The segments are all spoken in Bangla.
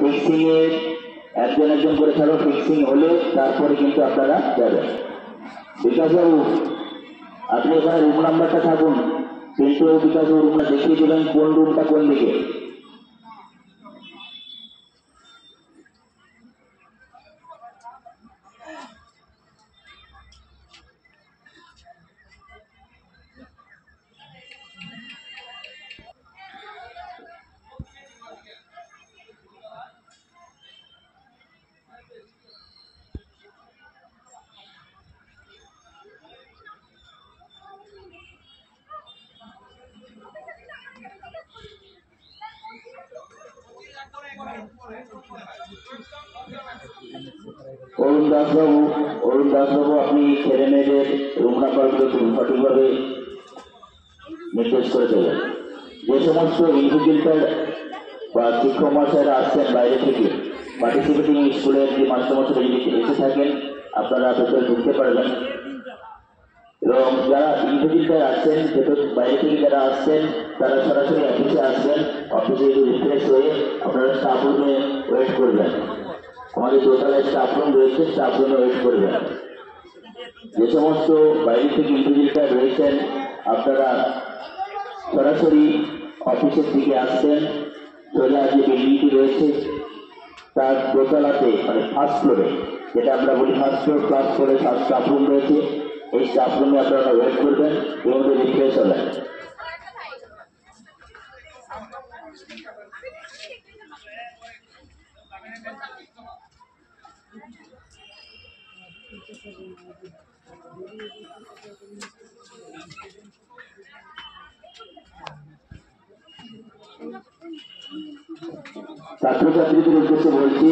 ফিক্সিং এর একজন একজন করে ছাড়ো, ফিক্সিং হলে তারপরে কিন্তু আপনারা যাবেন। বিকাশবাবু আপনি এখানে রুম নাম্বারটা থাকুন, কিন্তু বিকাশবাবু রুমটা দেখিয়ে দেবেন কোন রুমটা কোন দিকে। অরুণ দাসবাবু আপনি ছেলে মেয়েদের রুম নাম্বারগুলো সঠিকভাবে নির্দেশ করে দেবেন। যে সমস্ত ইনভিজিলেটর বা শিক্ষক মহাশয়রা আসছেন বাইরে থেকে, পার্টিসিপেটিং স্কুলের যে মাস্টারমশাইরা যদি এসে থাকেন আপনারা ভেতরে ঢুকতে পারবেন। এবং যারা ইনভিজিলেটর আসছেন, ভেতর বাইরে থেকে যারা আসছেন তারা সরাসরি অফিসে আসবেন, অফিসে রিফ্রেশ হয়ে আপনারা স্টাফ রুমে ওয়েট করবেন। আমাদের দোতলায় স্টাফ রুম রয়েছে, স্টাফ রুমে ওয়েট করবেন। যে সমস্ত বাইরে থেকে ইনভিজিলেটর রয়েছেন আপনারা সরাসরি অফিসের দিকে আসছেন। সোজা যে বিল্ডিংটি রয়েছে তার দোতলাতে মানে ফার্স্ট ফ্লোরে, যেটা আমরা বলি ফার্স্ট ফ্লোর, ক্লাস ফ্লোরে স্টাফ রুম রয়েছে। এই স্টাফ রুমে আপনারা ওয়েট করবেন এবং রিফ্রেশ হবেন। ছাত্রছাত্রীদের উদ্দেশ্যে বলছি,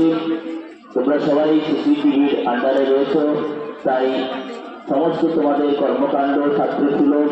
তোমরা সবাই সিসিটিভির আন্ডারে রয়েছ, তাই সমস্ত তোমাদের কর্মকাণ্ড ছাত্র সুলভ